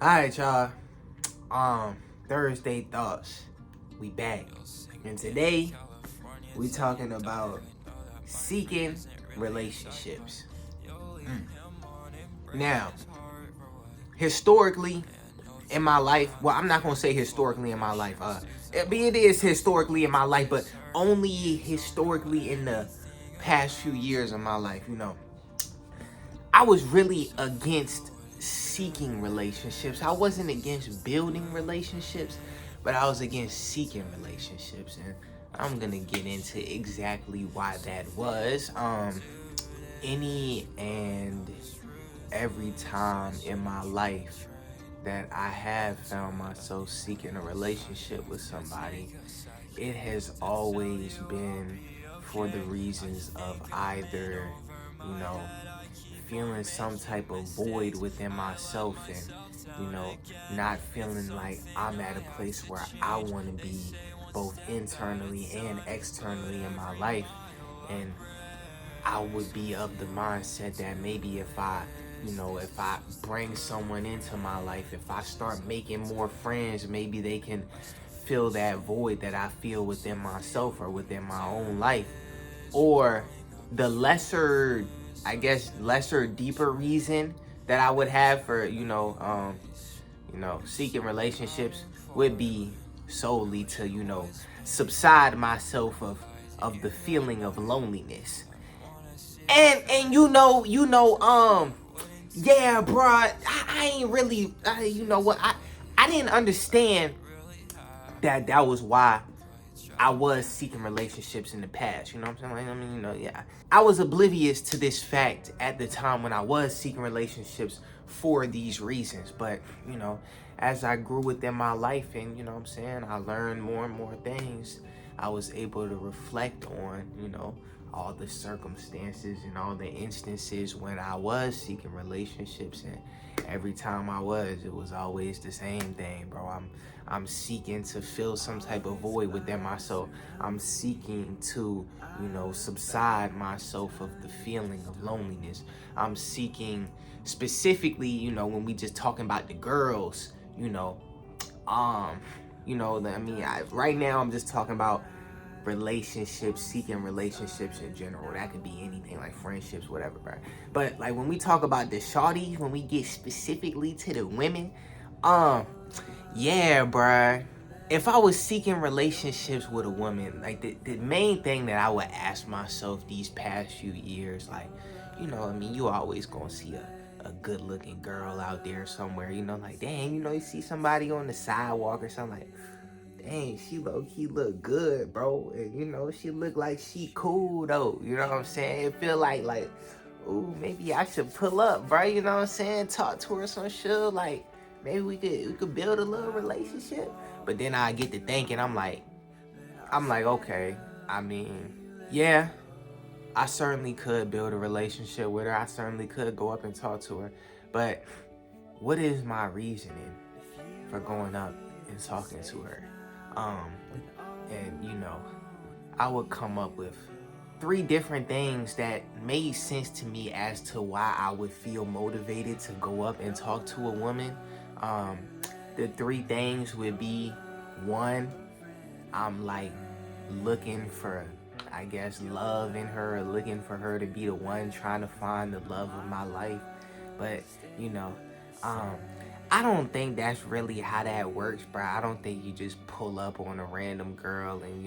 Alright, y'all. Thursday thoughts. We back. And today we talking about seeking relationships. Now, historically in my life, well, I'm not gonna say historically in my life. It is historically in my life, but only historically in the past few years of my life. I was really against seeking relationships. I wasn't against building relationships, but I was against seeking relationships. And I'm gonna get into exactly why that was. Any and every time in my life that I have found myself seeking a relationship with somebody, it has always been for the reasons of either, you know, feeling some type of void within myself and, not feeling like I'm at a place where I want to be both internally and externally in my life. And I would be of the mindset that maybe if I bring someone into my life, if I start making more friends, maybe they can fill that void that I feel within myself or within my own life. Or the lesser deeper reason that I would have for, seeking relationships would be solely to, subside myself of the feeling of loneliness. And yeah, bruh, I ain't really, you know what, I didn't understand that was why I was seeking relationships in the past. You know what I'm saying? Yeah. I was oblivious to this fact at the time when I was seeking relationships for these reasons. But, as I grew within my life and, I learned more and more things, I was able to reflect on, all the circumstances and all the instances when I was seeking relationships. And every time it was always the same thing, bro. I'm seeking to fill some type of void within myself. I'm seeking to, subside myself of the feeling of loneliness. I'm seeking specifically, when we just talking about the girls, right now I'm just talking about relationships, seeking relationships in general. That could be anything like friendships, whatever, bro. But like when we talk about the shawty, when we get specifically to the women, yeah, bruh. If I was seeking relationships with a woman, like the main thing that I would ask myself these past few years, like, you always gonna see a good looking girl out there somewhere, like, dang, you see somebody on the sidewalk or something, like, dang, she low key look good, bro. And she look like she cool though. You know what I'm saying? It feel like, ooh, maybe I should pull up, bro. You know what I'm saying? Talk to her some shit. Like, maybe we could build a little relationship. But then I get to thinking, I'm like, okay. I mean, yeah, I certainly could build a relationship with her. I certainly could go up and talk to her. But what is my reasoning for going up and talking to her? Um, and I would come up with three different things that made sense to me as to why I would feel motivated to go up and talk to a woman. Um, the three things would be: one, I'm like looking for, I guess, love in her, looking for her to be the one, trying to find the love of my life. But, you know, um, I don't think that's really how that works, bro. I don't think you just pull up on a random girl and,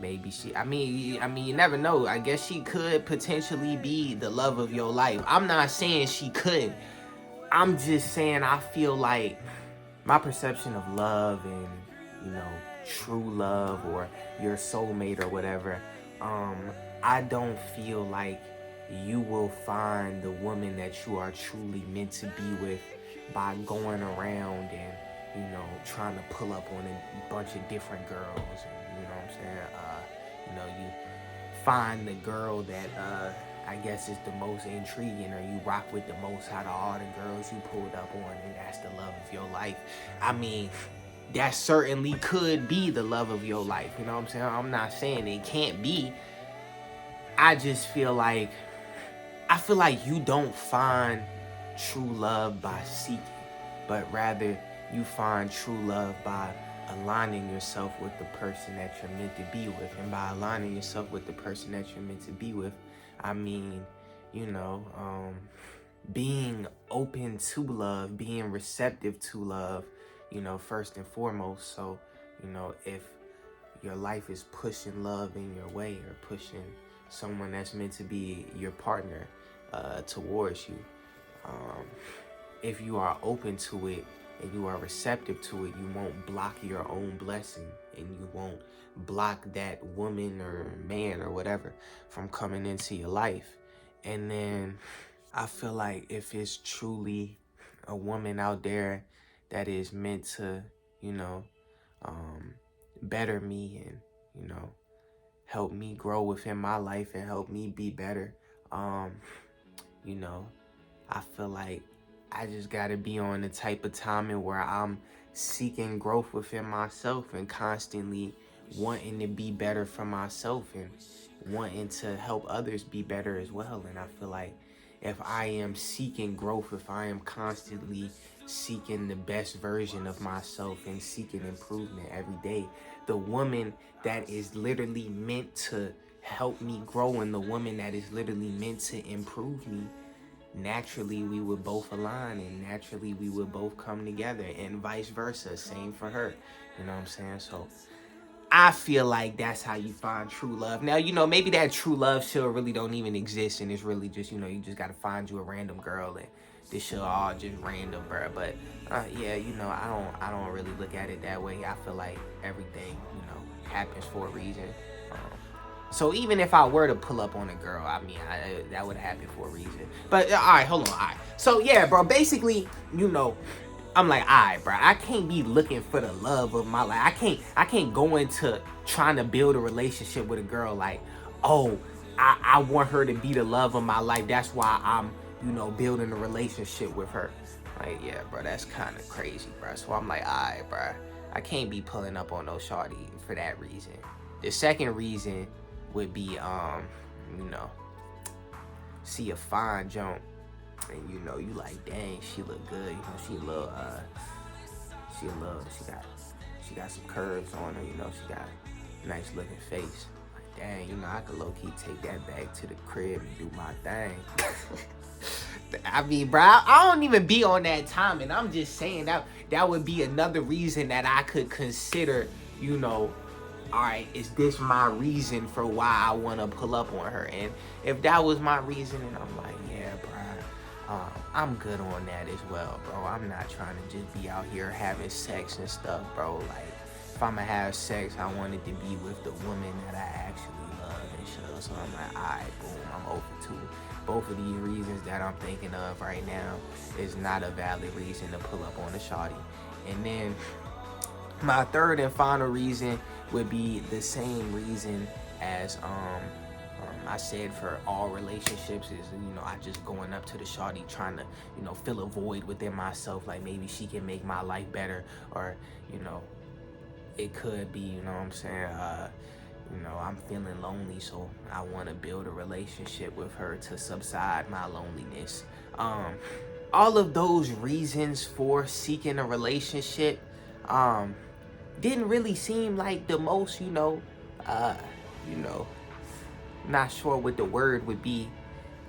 maybe you never know. I guess she could potentially be the love of your life. I'm not saying she could. I'm just saying I feel like my perception of love and, true love or your soulmate or whatever, um, I don't feel like you will find the woman that you are truly meant to be with by going around and, trying to pull up on a bunch of different girls. And, you know what I'm saying? You find the girl that I guess is the most intriguing or you rock with the most out of all the girls you pulled up on, and that's the love of your life. I mean, that certainly could be the love of your life. You know what I'm saying? I'm not saying it can't be. I just feel like you don't find true love by seeking. but rather you find true love by aligning yourself with the person that you're meant to be with. And by aligning yourself with the person that you're meant to be with, I mean, you know, being open to love, being receptive to love, you know, first and foremost. So, you know, if your life is pushing love in your way or pushing someone that's meant to be your partner towards you, if you are open to it and you are receptive to it, you won't block your own blessing, and you won't block that woman or man or whatever from coming into your life. And then I feel like if it's truly a woman out there that is meant to, you know, better me and, you know, help me grow within my life and help me be better, you know, I feel like I just gotta be on the type of timing where I'm seeking growth within myself and constantly wanting to be better for myself and wanting to help others be better as well. And I feel like if I am seeking growth, if I am constantly seeking the best version of myself and seeking improvement every day, the woman that is literally meant to help me grow and the woman that is literally meant to improve me, naturally we would both align and naturally we would both come together, and vice versa, same for her. You know what I'm saying? So I feel like that's how you find true love. Now, you know, maybe that true love shit really don't even exist, and it's really just, you know, you just gotta find you a random girl and this shit all just random, bro. But yeah, you know, I don't really look at it that way. I feel like everything, you know, happens for a reason. So even if I were to pull up on a girl, I mean, that would happen for a reason. But all right, hold on, all right. So yeah, bro, basically, you know, I'm like, all right, bro, I can't be looking for the love of my life. I can't go into trying to build a relationship with a girl like, oh, I want her to be the love of my life. That's why I'm, you know, building a relationship with her. Like, yeah, bro, that's kind of crazy, bro. So I'm like, all right, bro, I can't be pulling up on no shawty for that reason. The second reason would be, you know, see a fine jump and, you know, you like, dang, she look good. You know, she got some curves on her. You know, she got a nice looking face. Like, dang, you know, I could low-key take that back to the crib and do my thing. I mean, bro, I don't even be on that time, and I'm just saying that would be another reason that I could consider, you know, all right, is this my reason for why I want to pull up on her? And if that was my reason, and I'm like, yeah, bro, I'm good on that as well, bro. I'm not trying to just be out here having sex and stuff, bro. Like, if I'm gonna have sex, I want it to be with the woman that I actually love and shit. So I'm like, all right, boom, I'm open to it. Both of these reasons that I'm thinking of right now is not a valid reason to pull up on a shawty. And then my third and final reason would be the same reason as I said for all relationships, is, you know, I just going up to the shawty trying to, you know, fill a void within myself, like maybe she can make my life better, or, you know, it could be, you know what I'm saying, you know, I'm feeling lonely, so I want to build a relationship with her to subside my loneliness. All of those reasons for seeking a relationship didn't really seem like the most, you know, not sure what the word would be.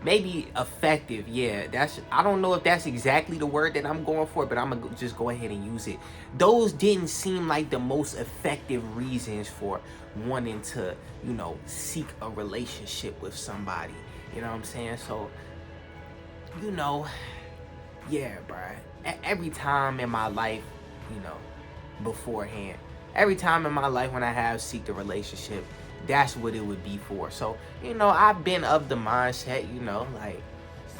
Maybe effective, yeah. I don't know if that's exactly the word that I'm going for, but I'm gonna just go ahead and use it. Those didn't seem like the most effective reasons for wanting to, you know, seek a relationship with somebody. You know what I'm saying? So, you know, yeah, bruh. Every time in my life, you know, beforehand, every time in my life when I have seeked a relationship, that's what it would be for. So, you know, I've been of the mindset, you know, like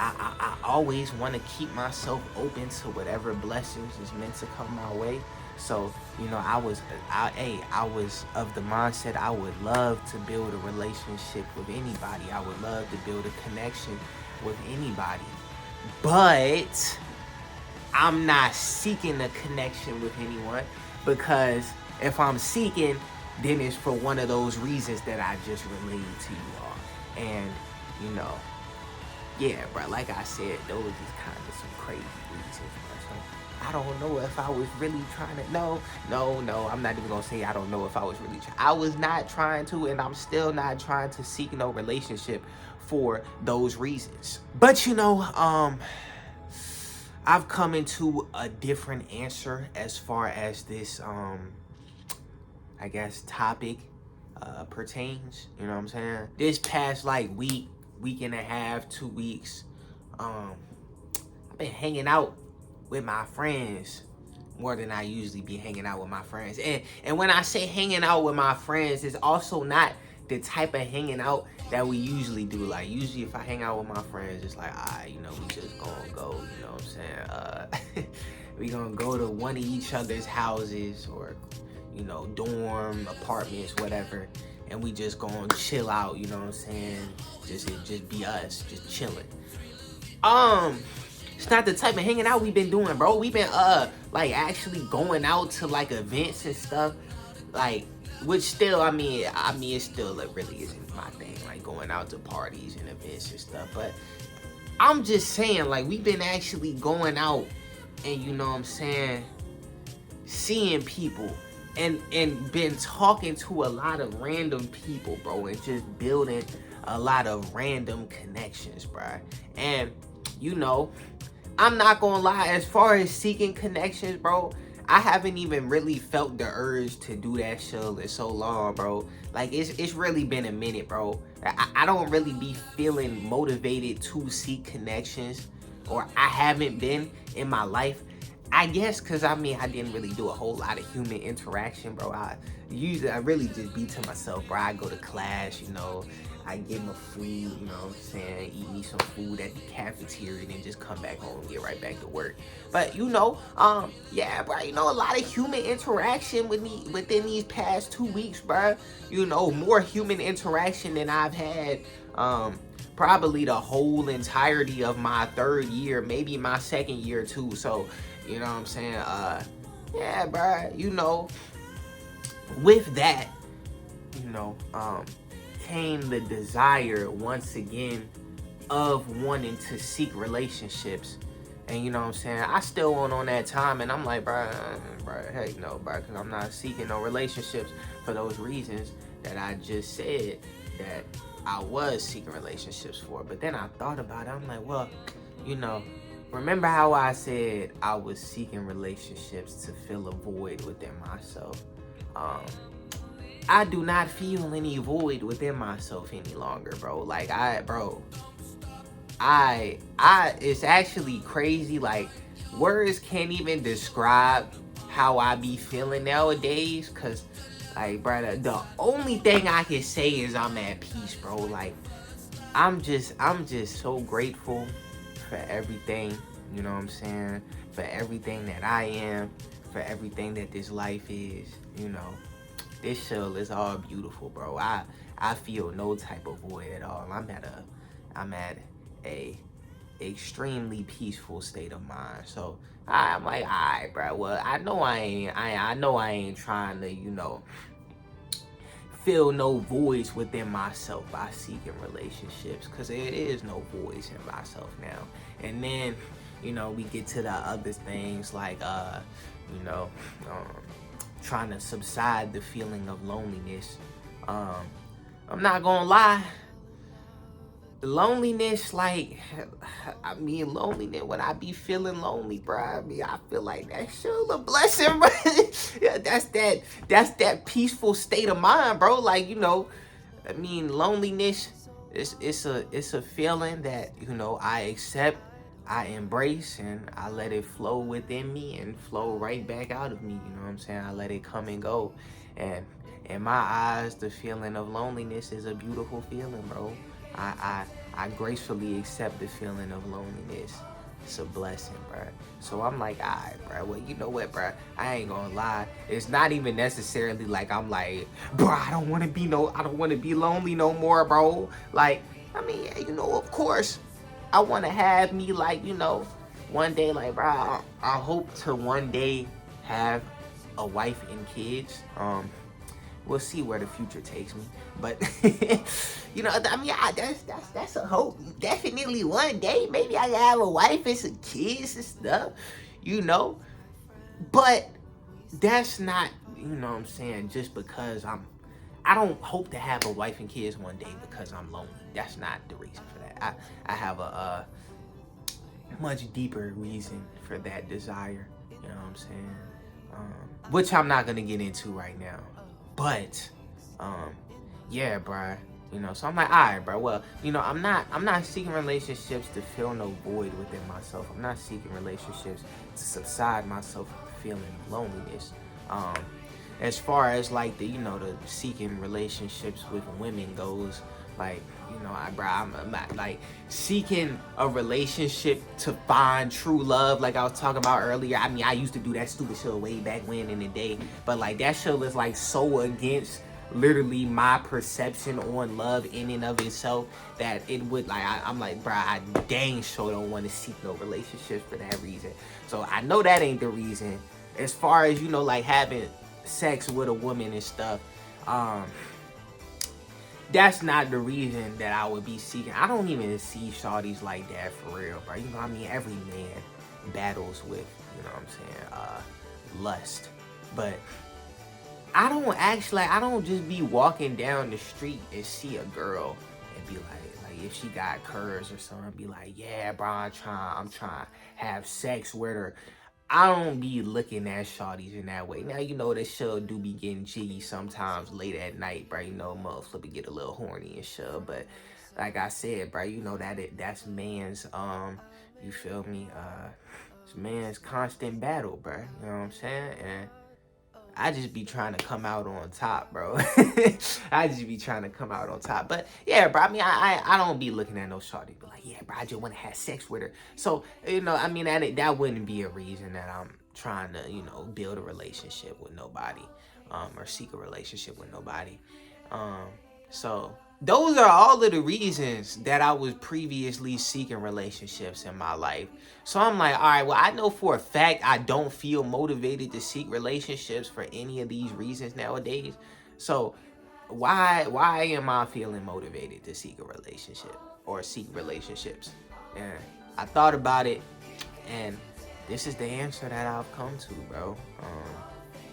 I always want to keep myself open to whatever blessings is meant to come my way. So, you know, I was of the mindset I would love to build a relationship with anybody. I would love to build a connection with anybody. But I'm not seeking a connection with anyone, because if I'm seeking, then it's for one of those reasons that I just relayed to you all. And, you know, yeah, bro, like I said, those is kind of some crazy reasons, bro. So I don't know if I was really trying to. No, I'm not even gonna say I don't know if I was really trying. I was not trying to, and I'm still not trying to seek no relationship for those reasons. But I've come into a different answer as far as this I guess topic pertains. You know what I'm saying? This past like week and a half, 2 weeks, I've been hanging out with my friends more than I usually be hanging out with my friends. And when I say hanging out with my friends, it's also not the type of hanging out that we usually do. Like, usually if I hang out with my friends, it's like, we just gonna go, you know what I'm saying? We gonna go to one of each other's houses or, dorm, apartments, whatever, and we just gonna chill out, you know what I'm saying? Just be us, just chilling. It's not the type of hanging out we've been doing, bro. We've been like actually going out to like events and stuff, like, which still, I mean, it still like really isn't my thing, like going out to parties and events and stuff. But I'm just saying, like, we've been actually going out and, you know what I'm saying, seeing people and been talking to a lot of random people, bro, and just building a lot of random connections, bro. And I'm not gonna lie, as far as seeking connections, bro, I haven't even really felt the urge to do that shit in so long, bro. Like, it's really been a minute, bro. I don't really be feeling motivated to seek connections, or I haven't been in my life. I guess because, I didn't really do a whole lot of human interaction, bro. I really just be to myself, bro. I go to class, I get my food, you know what I'm saying, eat me some food at the cafeteria, and then just come back home and get right back to work. But, yeah, bro, a lot of human interaction within these past 2 weeks, bro. More human interaction than I've had, probably the whole entirety of my 3rd year, maybe my 2nd year too. So, you know what I'm saying? Yeah, bro, with that, came the desire once again of wanting to seek relationships. And you know what I'm saying, I still want on that time, and I'm like, bro, heck no, bro, because I'm not seeking no relationships for those reasons that I just said that I was seeking relationships for. But then I thought about it. I'm like, well, remember how I said I was seeking relationships to fill a void within myself? I do not feel any void within myself any longer, bro. Like, it's actually crazy. Like, words can't even describe how I be feeling nowadays. Cause, like, bro, the only thing I can say is I'm at peace, bro. Like, I'm just so grateful for everything, you know what I'm saying? For everything that I am, for everything that this life is, This show is all beautiful, bro. I feel no type of void at all. I'm at a extremely peaceful state of mind. So I'm like, all right, bro. Well, I know I ain't trying to, fill no voids within myself by seeking relationships, because there is no voids in myself now. And then, we get to the other things like, trying to subside the feeling of loneliness. I'm not gonna lie, loneliness, like, loneliness, when I be feeling lonely, bro, I feel like that's sure a blessing, bro. Yeah, that's that peaceful state of mind, bro. Like, loneliness, it's a feeling that, I accept, I embrace, and I let it flow within me and flow right back out of me, you know what I'm saying? I let it come and go. And in my eyes, the feeling of loneliness is a beautiful feeling, bro. I gracefully accept the feeling of loneliness. It's a blessing, bro. So I'm like, all right, bro. Well, you know what, bro? I ain't gonna lie. It's not even necessarily like I'm like, bro, I don't want to be lonely no more, bro. Like, of course, I want to have me, like, one day, like, bro, I hope to one day have a wife and kids. We'll see where the future takes me, but that's a hope. Definitely one day, maybe I can have a wife and some kids and stuff, But that's not, you know what I'm saying, just because I don't hope to have a wife and kids one day because I'm lonely. That's not the reason for that. I have a much deeper reason for that desire. You know what I'm saying? Which I'm not gonna get into right now. But yeah, bruh. You know, so I'm like, all right, bro. Well, you know, I'm not seeking relationships to fill no void within myself. I'm not seeking relationships to subside myself feeling loneliness. Um, as far as like the, you know, the seeking relationships with women goes, like, you know, I'm not like seeking a relationship to find true love, like I was talking about earlier. I mean, I used to do that stupid shit way back when in the day, but like that shit is like so against literally my perception on love in and of itself that it would like I'm like, bro, I dang sure don't want to seek no relationships for that reason. So I know that ain't the reason. As far as, you know, like having sex with a woman and stuff, that's not the reason that I would be seeking. I don't even see shawties like that for real, bro. You know what I mean? Every man battles with, you know what I'm saying, lust. But I don't just be walking down the street and see a girl and be like if she got curves or something, be like, yeah, bro, I'm trying to have sex with her. I don't be looking at shawties in that way. Now, you know, this show do be getting jiggy sometimes late at night, bro. You know, motherfucker get a little horny and shit. But like I said, bro, you know that's man's you feel me? It's man's constant battle, bro. You know what I'm saying? And I just be trying to come out on top, bro. I just be trying to come out on top. But yeah, bro, I mean, I don't be looking at no shorty, but like, yeah, bro, I just want to have sex with her. So, you know, I mean, that wouldn't be a reason that I'm trying to, you know, build a relationship with nobody, or seek a relationship with nobody. So those are all of the reasons that I was previously seeking relationships in my life. So I'm like, all right, well, I know for a fact I don't feel motivated to seek relationships for any of these reasons nowadays. So why am I feeling motivated to seek a relationship or seek relationships? And I thought about it, and this is the answer that I've come to, bro.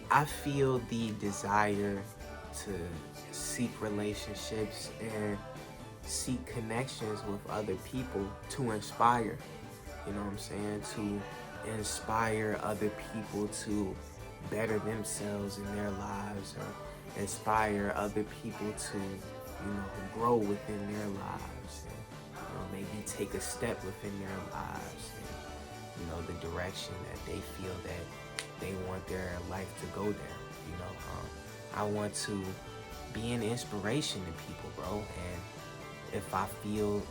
I feel the desire to seek relationships and seek connections with other people to inspire, you know what I'm saying, to inspire other people to better themselves in their lives, or inspire other people to, you know, grow within their lives, and, you know, maybe take a step within their lives, and, you know, the direction that they feel that they want their life to go there. You know, I want to be an inspiration to people, bro. And if I feel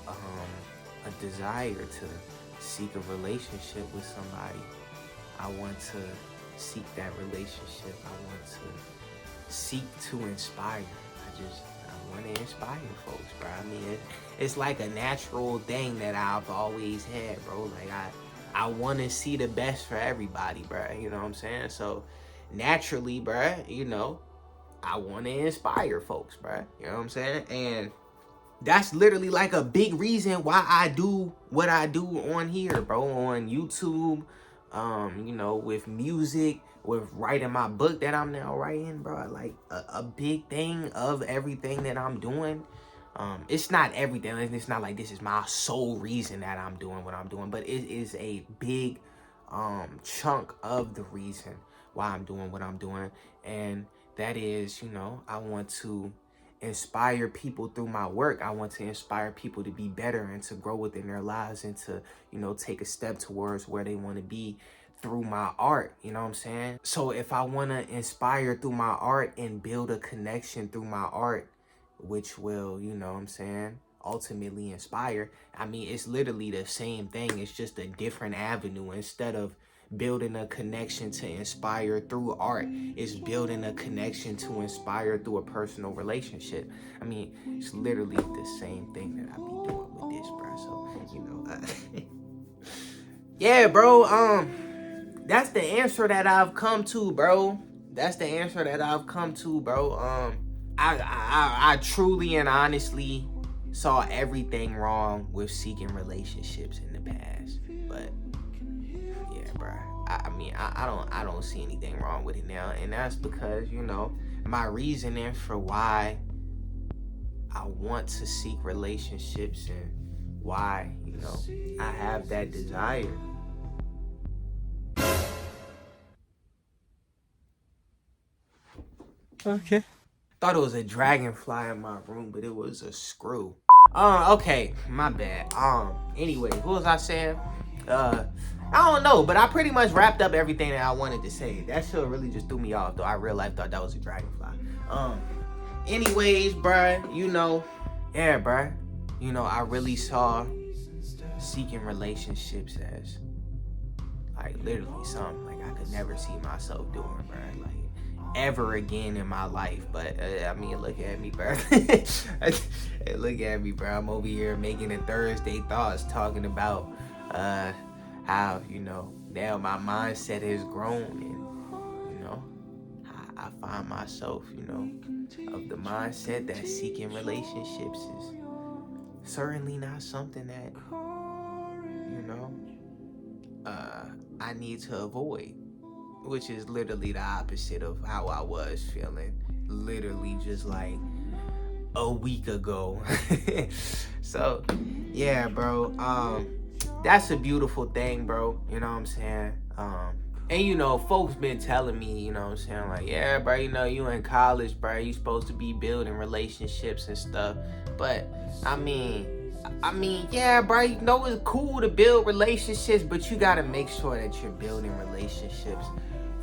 a desire to seek a relationship with somebody, I want to seek that relationship. I want to seek to inspire. I want to inspire folks, bro. I mean, it's like a natural thing that I've always had, bro. Like I want to see the best for everybody, bro. You know what I'm saying? So naturally, bro, you know, I want to inspire folks, bro. You know what I'm saying? And that's literally like a big reason why I do what I do on here, bro, on YouTube, you know, with music, with writing my book that I'm now writing, bro. Like a big thing of everything that I'm doing. It's not everything. It's not like this is my sole reason that I'm doing what I'm doing, but it is a big chunk of the reason why I'm doing what I'm doing. And that is, you know, I want to inspire people through my work. I want to inspire people to be better and to grow within their lives and to, you know, take a step towards where they want to be through my art. You know what I'm saying? So if I want to inspire through my art and build a connection through my art, which will, you know what I'm saying, ultimately inspire, I mean, it's literally the same thing. It's just a different avenue. Instead of building a connection to inspire through art, is building a connection to inspire through a personal relationship. I mean, it's literally the same thing that I be doing with this, bro. So, you know, yeah, bro, that's the answer that I've come to, bro. That's the answer that I've come to, bro. I truly and honestly saw everything wrong with seeking relationships in the past, but yeah, bro. I don't see anything wrong with it now, and that's because, you know, my reasoning for why I want to seek relationships and why, you know, I have that desire. Okay. Thought it was a dragonfly in my room, but it was a screw. Okay, my bad. Anyway, what was I saying? I don't know, but I pretty much wrapped up everything that I wanted to say. That shit really just threw me off, though. I real life thought that was a dragonfly. Anyways, bruh, you know, yeah, bruh, you know, I really saw seeking relationships as like literally something like I could never see myself doing, bruh, like ever again in my life. But I mean, look at me, bruh. Look at me, bruh. I'm over here making a Thursday thoughts, talking about how, you know, now my mindset has grown, and you know, I find myself, you know, of the mindset that seeking relationships is certainly not something that, you know, I need to avoid, which is literally the opposite of how I was feeling literally just like a week ago. So yeah, bro, that's a beautiful thing, bro, you know what I'm saying? And you know, folks been telling me, you know what I'm saying, like, yeah, bro, you know, you in college, bro, you supposed to be building relationships and stuff. But I mean, yeah, bro, you know, it's cool to build relationships, but you gotta make sure that you're building relationships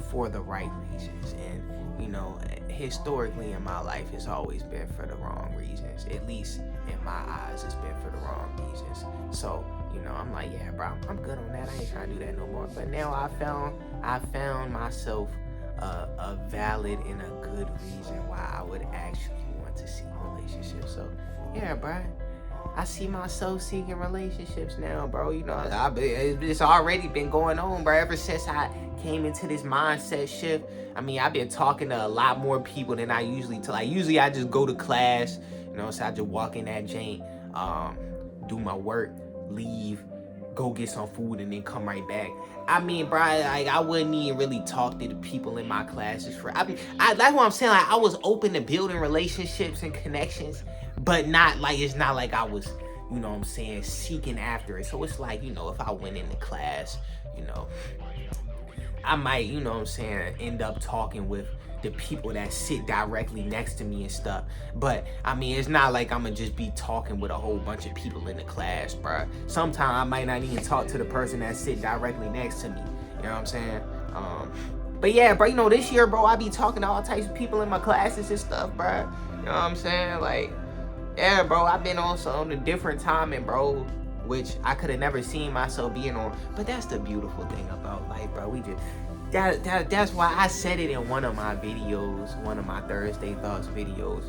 for the right reasons. And you know, historically in my life, it's always been for the wrong reasons. At least in my eyes, it's been for the wrong reasons. So, you know, I'm like, yeah, bro, I'm good on that. I ain't trying to do that no more. But now I found myself a valid and a good reason why I would actually want to seek relationships. So, yeah, bro, I see myself seeking relationships now, bro. You know, it's already been going on, bro, ever since I came into this mindset shift. I mean, I've been talking to a lot more people than I usually do. Like, usually I just go to class, you know, so I just walk in that jank, do my work, leave, go get some food, and then come right back. I mean, bro, like, I wouldn't even really talk to the people in my classes for. I mean, that's what I'm saying. Like, I was open to building relationships and connections, but not like, it's not like I was, you know what I'm saying, seeking after it. So it's like, you know, if I went into class, you know, I might, you know what I'm saying, end up talking with the people that sit directly next to me and stuff. But I mean, it's not like I'm gonna just be talking with a whole bunch of people in the class, bro. Sometimes I might not even talk to the person that sit directly next to me. You know what I'm saying? But yeah, bro, you know, this year, bro, I be talking to all types of people in my classes and stuff, bro. You know what I'm saying? Like, yeah, bro, I've been on some different timing, bro, which I could have never seen myself being on. But that's the beautiful thing about life, bro. We just that's why I said it in one of my videos, one of my Thursday Thoughts videos.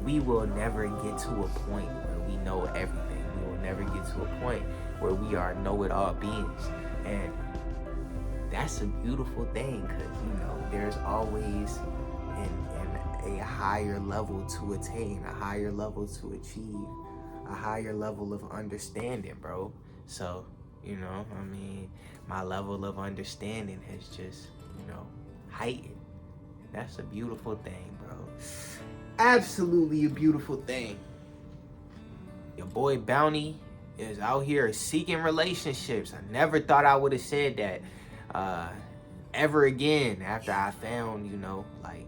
We will never get to a point where we know everything. We will never get to a point where we are know-it-all beings. And that's a beautiful thing, because, you know, there's always a higher level to attain, a higher level to achieve, a higher level of understanding, bro. So, you know, I mean, my level of understanding has just, you know, heightened. That's a beautiful thing, bro. Absolutely a beautiful thing. Your boy Bounty is out here seeking relationships. I never thought I would have said that ever again after I found, you know, like,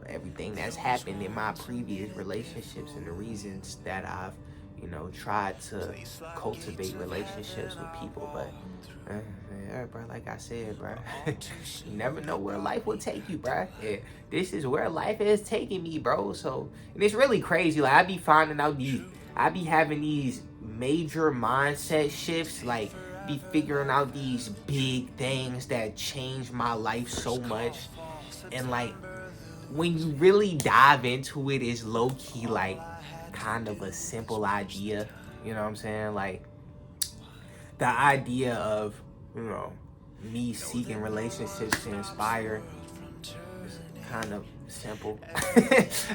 everything that's happened in my previous relationships and the reasons that I've, you know, tried to cultivate relationships with people. But yeah, bro, like I said, bro, you never know where life will take you, bro. Yeah, this is where life has taken me, bro. So, and it's really crazy. Like, I be finding out I be having these major mindset shifts, like, be figuring out these big things that change my life so much. And like, when you really dive into it, it's low-key like kind of a simple idea. You know what I'm saying? Like, the idea of, you know, me seeking relationships to inspire is kind of simple.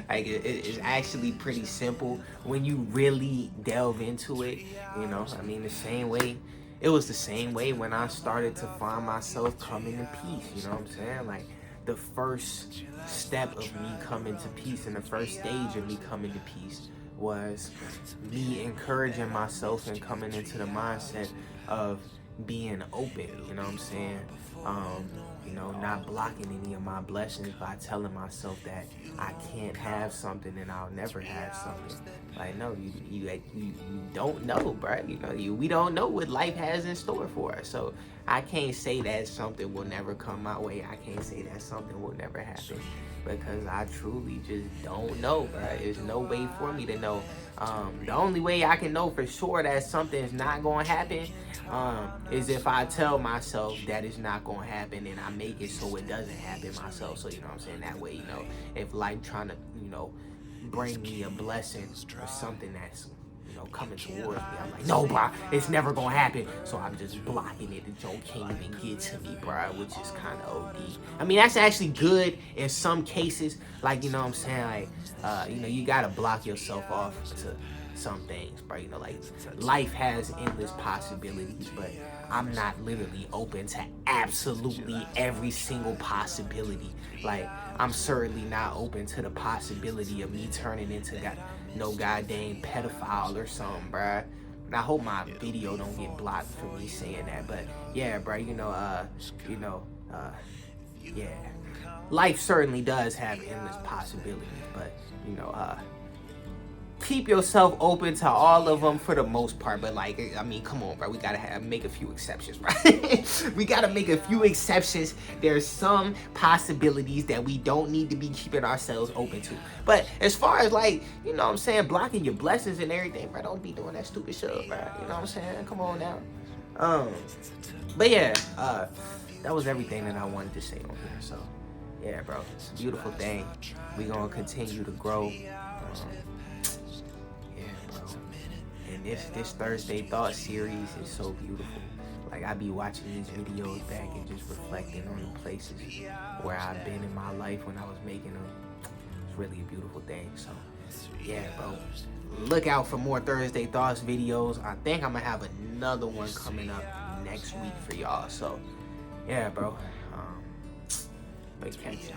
Like, it's actually pretty simple when you really delve into it. You know, I mean, the same way it was the same way when I started to find myself coming to peace. You know what I'm saying? Like, the first step of me coming to peace and the first stage of me coming to peace was me encouraging myself and coming into the mindset of being open, you know what I'm saying? You know, not blocking any of my blessings by telling myself that I can't have something and I'll never have something. Like, no, you don't know, bro. You know, we don't know what life has in store for us. So I can't say that something will never come my way. I can't say that something will never happen, because I truly just don't know, bro. There's no way for me to know. The only way I can know for sure that something's not gonna happen is if I tell myself that it's not gonna happen and I make it so it doesn't happen myself. So, you know what I'm saying? That way, you know, if life trying to, you know, bring me a blessing or something that's, you know, coming towards me, I'm like, no, bro, it's never gonna happen. So I'm just blocking it. The joke can't even get to me, bro, which is kind of OD. I mean, that's actually good in some cases. Like, you know what I'm saying? Like, you know, you gotta block yourself off to some things, bro. You know, like, life has endless possibilities, but I'm not literally open to absolutely every single possibility. Like, I'm certainly not open to the possibility of me turning into no goddamn pedophile or something, bruh. And I hope my video don't get blocked for me saying that. But yeah, bruh, yeah. Life certainly does have endless possibilities, but you know, keep yourself open to all of them for the most part. But like, I mean, come on, bro, we gotta make a few exceptions, right? We gotta make a few exceptions. There's some possibilities that we don't need to be keeping ourselves open to. But as far as, like, you know what I'm saying, blocking your blessings and everything, bro, don't be doing that stupid shit, bro. You know what I'm saying? Come on now. But yeah, that was everything that I wanted to say on here. So yeah, bro, it's a beautiful thing. We gonna continue to grow. And this Thursday Thought series is so beautiful. Like, I be watching these videos back and just reflecting on the places where I've been in my life when I was making them. It's really a beautiful thing. So yeah, bro, look out for more Thursday Thoughts videos. I think I'm gonna have another one coming up next week for y'all. So yeah, bro, but catch y'all.